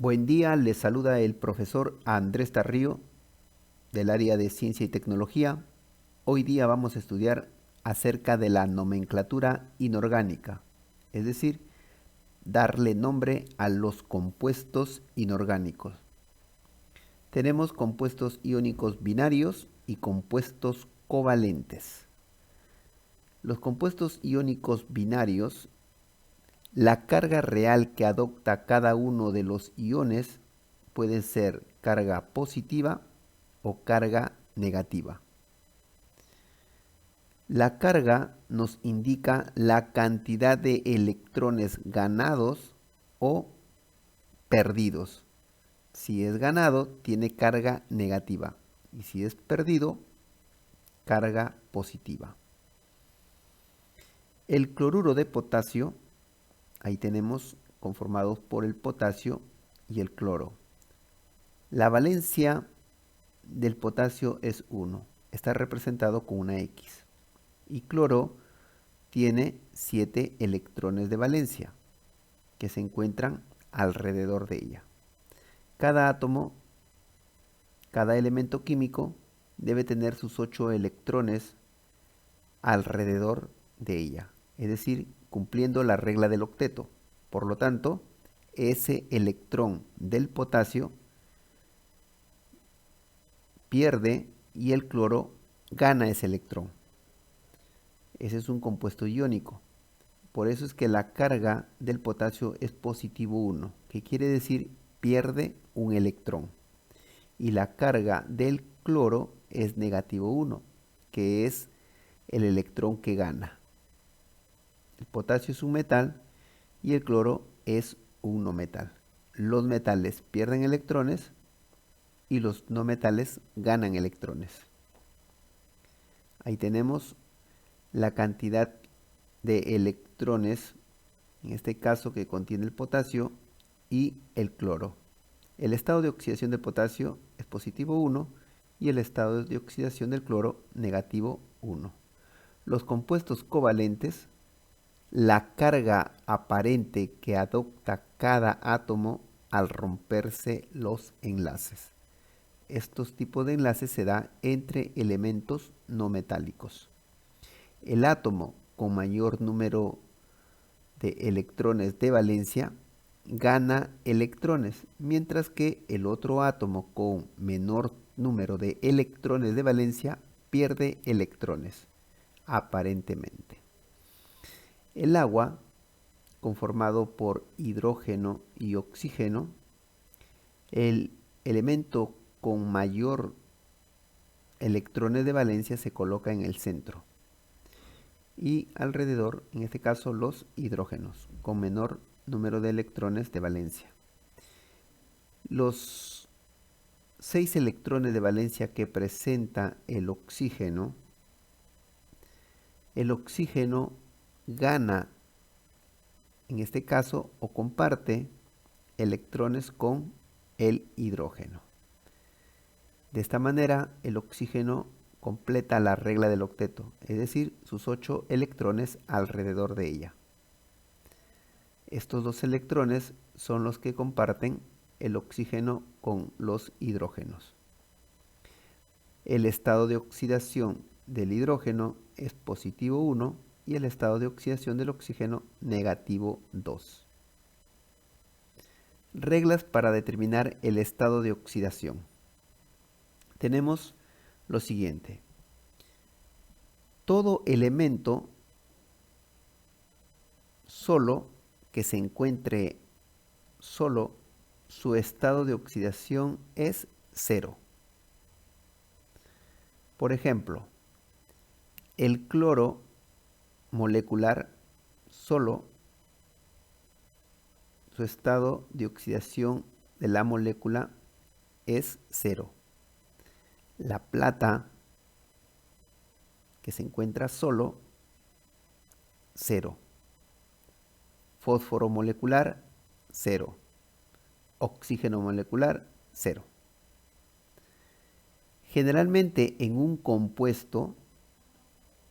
Buen día, les saluda el profesor Andrés Tarrío del área de Ciencia y Tecnología. Hoy día vamos a estudiar acerca de la nomenclatura inorgánica, es decir, darle nombre a los compuestos inorgánicos. Tenemos compuestos iónicos binarios y compuestos covalentes. Los compuestos iónicos binarios, la carga real que adopta cada uno de los iones puede ser carga positiva o carga negativa. La carga nos indica la cantidad de electrones ganados o perdidos. Si es ganado, tiene carga negativa. Y si es perdido, carga positiva. El cloruro de potasio, ahí tenemos conformados por el potasio y el cloro. La valencia del potasio es 1. Está representado con una X. Y cloro tiene 7 electrones de valencia que se encuentran alrededor de ella. Cada átomo, cada elemento químico debe tener sus 8 electrones alrededor de ella, es decir, cumpliendo la regla del octeto. Por lo tanto, ese electrón del potasio pierde y el cloro gana ese electrón. Ese es un compuesto iónico. Por eso es que la carga del potasio es positivo 1, que quiere decir pierde un electrón. Y la carga del cloro es negativo 1, que es el electrón que gana. El potasio es un metal y el cloro es un no metal. Los metales pierden electrones y los no metales ganan electrones. Ahí tenemos la cantidad de electrones, en este caso que contiene el potasio y el cloro. El estado de oxidación del potasio es positivo 1 y el estado de oxidación del cloro negativo 1. Los compuestos covalentes, la carga aparente que adopta cada átomo al romperse los enlaces. Estos tipos de enlaces se dan entre elementos no metálicos. El átomo con mayor número de electrones de valencia gana electrones, mientras que el otro átomo con menor número de electrones de valencia pierde electrones, aparentemente. El agua, conformado por hidrógeno y oxígeno, el elemento con mayor electrones de valencia se coloca en el centro y alrededor, en este caso, los hidrógenos con menor número de electrones de valencia. Los 6 electrones de valencia que presenta el oxígeno gana, en este caso, o comparte electrones con el hidrógeno. De esta manera, el oxígeno completa la regla del octeto, es decir, sus 8 electrones alrededor de ella. Estos 2 electrones son los que comparten el oxígeno con los hidrógenos. El estado de oxidación del hidrógeno es positivo 1 y el estado de oxidación del oxígeno negativo 2. Reglas para determinar el estado de oxidación. Tenemos lo siguiente. Todo elemento solo que se encuentre solo, su estado de oxidación es 0. Por ejemplo, el cloro molecular solo, su estado de oxidación de la molécula es 0. La plata, que se encuentra solo, 0. Fósforo molecular, 0. Oxígeno molecular, 0. Generalmente en un compuesto,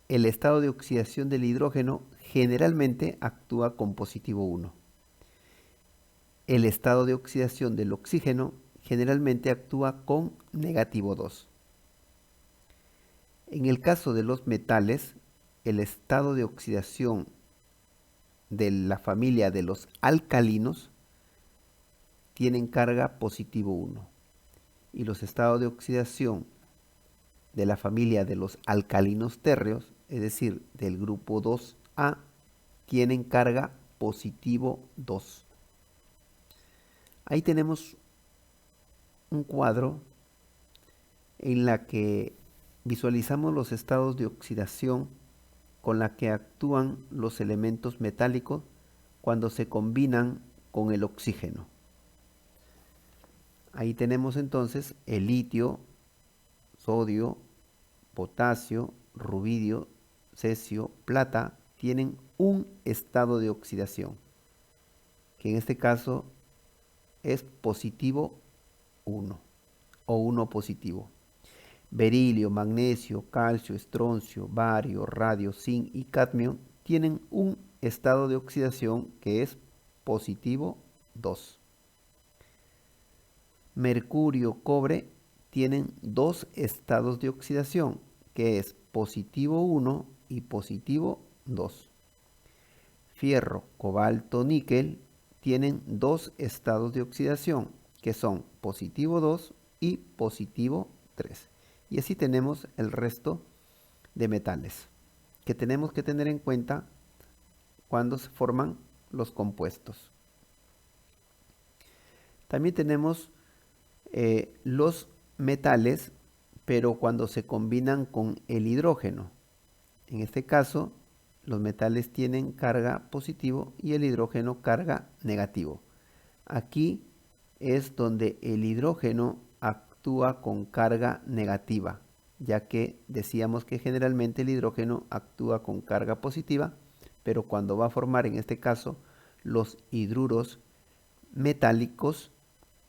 el estado de oxidación del hidrógeno generalmente actúa con positivo 1. el estado de oxidación del oxígeno generalmente actúa con -2. En el caso de los metales, el estado de oxidación de la familia de los alcalinos tienen carga +1 y los estados de oxidación de la familia de los alcalinos térreos, es decir, del grupo 2A, tienen carga +2. Ahí tenemos un cuadro en la que visualizamos los estados de oxidación con la que actúan los elementos metálicos cuando se combinan con el oxígeno. Ahí tenemos entonces el litio, sodio, potasio, rubidio, cesio, plata, tienen un estado de oxidación, que en este caso es +1 o 1 positivo. Berilio, magnesio, calcio, estroncio, bario, radio, zinc y cadmio tienen un estado de oxidación que es +2. Mercurio, cobre tienen dos estados de oxidación, que es +1 y +2. Fierro, cobalto, níquel tienen dos estados de oxidación, que son +2 y +3. Y así tenemos el resto de metales que tenemos que tener en cuenta cuando se forman los compuestos. También tenemos los metales, pero cuando se combinan con el hidrógeno. En este caso, los metales tienen carga positivo y el hidrógeno carga negativo. Aquí es donde el hidrógeno actúa con carga negativa, ya que decíamos que generalmente el hidrógeno actúa con carga positiva, pero cuando va a formar, en este caso, los hidruros metálicos,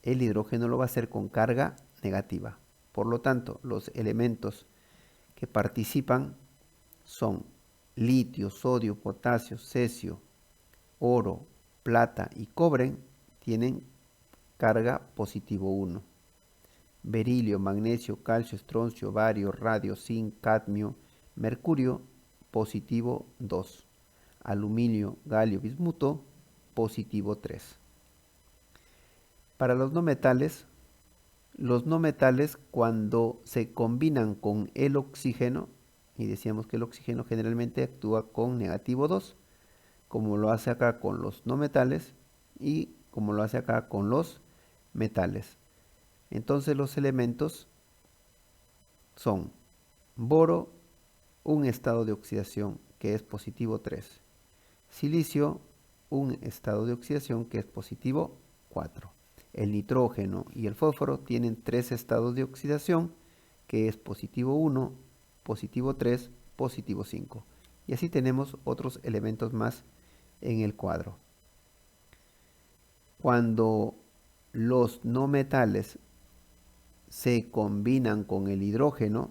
el hidrógeno lo va a hacer con carga negativa. Por lo tanto, los elementos que participan son litio, sodio, potasio, cesio, oro, plata y cobre, tienen carga +1. Berilio, magnesio, calcio, estroncio, bario, radio, zinc, cadmio, mercurio, +2. Aluminio, galio, bismuto, +3. Para los no metales cuando se combinan con el oxígeno, y decíamos que el oxígeno generalmente actúa con -2, como lo hace acá con los no metales y como lo hace acá con los metales. Entonces los elementos son boro, un estado de oxidación que es +3. Silicio, un estado de oxidación que es +4. El nitrógeno y el fósforo tienen 3 estados de oxidación que es +1, +3, +5. Y así tenemos otros elementos más en el cuadro. Cuando los no metales se combinan con el hidrógeno,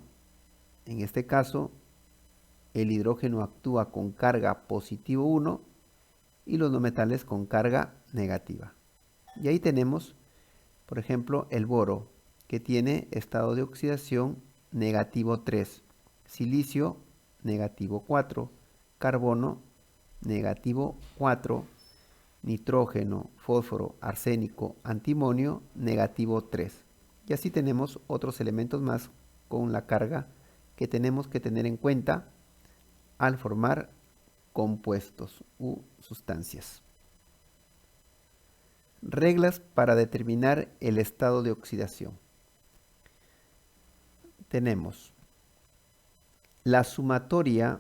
en este caso el hidrógeno actúa con carga +1 y los no metales con carga negativa. Y ahí tenemos, por ejemplo, el boro, que tiene estado de oxidación -3, silicio -4, carbono -4, nitrógeno, fósforo, arsénico, antimonio -3. Y así tenemos otros elementos más con la carga que tenemos que tener en cuenta al formar compuestos u sustancias. Reglas para determinar el estado de oxidación. Tenemos la sumatoria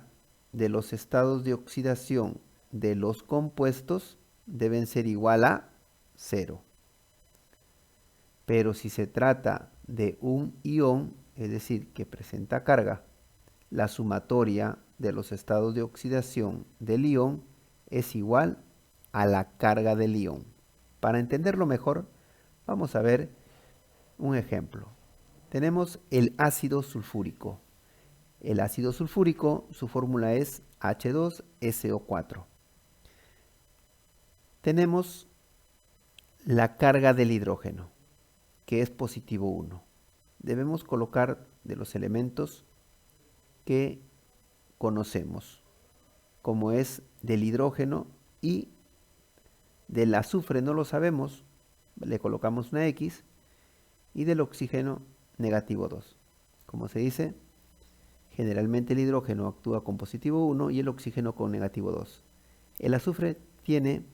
de los estados de oxidación de los compuestos deben ser igual a 0. Pero si se trata de un ion, es decir, que presenta carga, la sumatoria de los estados de oxidación del ion es igual a la carga del ion. Para entenderlo mejor, vamos a ver un ejemplo. Tenemos el ácido sulfúrico. El ácido sulfúrico, su fórmula es H2SO4. Tenemos la carga del hidrógeno, que es positivo 1. Debemos colocar de los elementos que conocemos, como es del hidrógeno, y del azufre no lo sabemos, le colocamos una X, y del oxígeno negativo 2. Como se dice, generalmente el hidrógeno actúa con positivo 1 y el oxígeno con negativo 2. El azufre tiene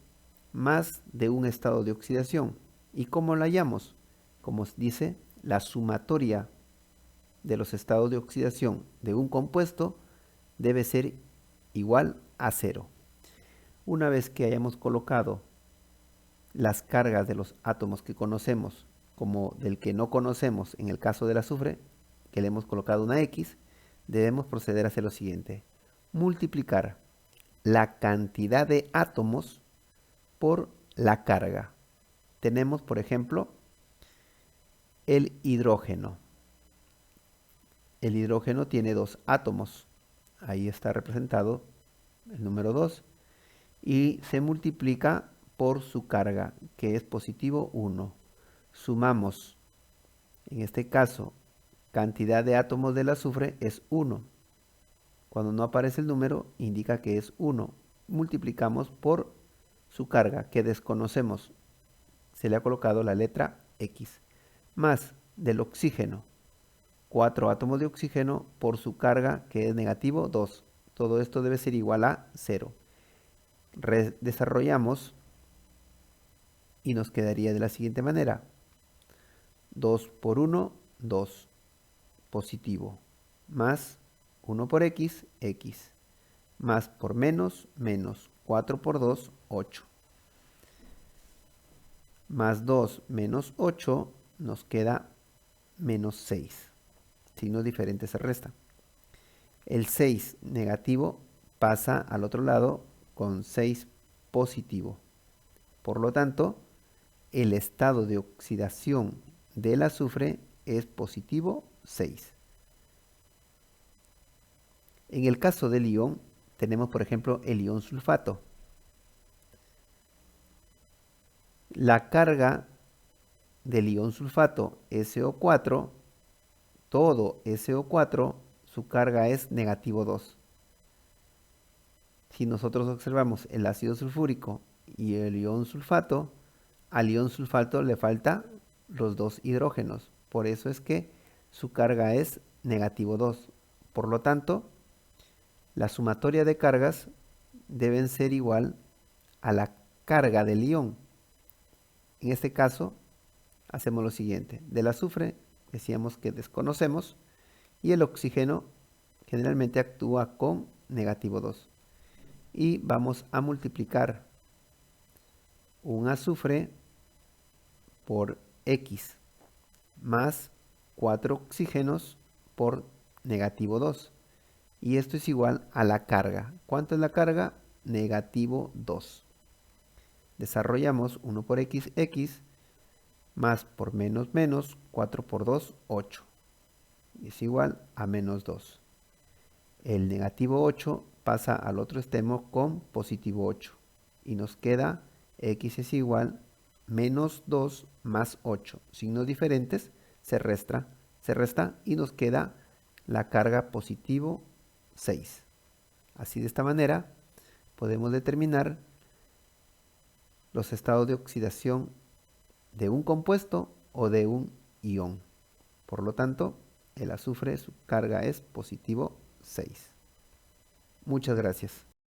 más de un estado de oxidación. ¿Y cómo la hallamos? Como dice, la sumatoria de los estados de oxidación de un compuesto debe ser igual a 0. Una vez que hayamos colocado las cargas de los átomos que conocemos, como del que no conocemos en el caso del azufre, que le hemos colocado una X, debemos proceder a hacer lo siguiente: multiplicar la cantidad de átomos por la carga. Tenemos, por ejemplo, el hidrógeno. El hidrógeno tiene 2 átomos. Ahí está representado el número 2. Y se multiplica por su carga, que es positivo 1. Sumamos, en este caso, cantidad de átomos del azufre es 1. Cuando no aparece el número, indica que es 1. Multiplicamos por su carga, que desconocemos. Se le ha colocado la letra X. Más del oxígeno, 4 átomos de oxígeno por su carga, que es negativo 2. Todo esto debe ser igual a 0. Desarrollamos y nos quedaría de la siguiente manera: 2 por 1, 2, positivo, más 1 por X, X, más por menos, menos, 4 por 2, 8, más 2 menos 8, nos queda menos 6. Signos diferentes se resta. El 6 negativo pasa al otro lado con 6 positivo. Por lo tanto, el estado de oxidación del azufre es positivo 6. En el caso del ion, tenemos por ejemplo el ion sulfato. La carga del ion sulfato SO4, todo SO4, su carga es negativo 2. Si nosotros observamos el ácido sulfúrico y el ion sulfato, al ion sulfato le falta los 2 hidrógenos. Por eso es que su carga es negativo 2. Por lo tanto, la sumatoria de cargas deben ser igual a la carga del ion. En este caso, hacemos lo siguiente: del azufre decíamos que desconocemos, y el oxígeno generalmente actúa con negativo 2. Y vamos a multiplicar un azufre por X más 4 oxígenos por negativo 2. Y esto es igual a la carga. ¿Cuánto es la carga? Negativo 2. Desarrollamos 1 por X, X, más por menos, menos, 4 por 2, 8. Y es igual a menos 2. El negativo 8 pasa al otro extremo con positivo 8. Y nos queda X es igual a menos 2 más 8. Signos diferentes, se resta y nos queda la carga positivo 6. Así, de esta manera podemos determinar los estados de oxidación de un compuesto o de un ion. Por lo tanto, el azufre, su carga es positivo 6. Muchas gracias.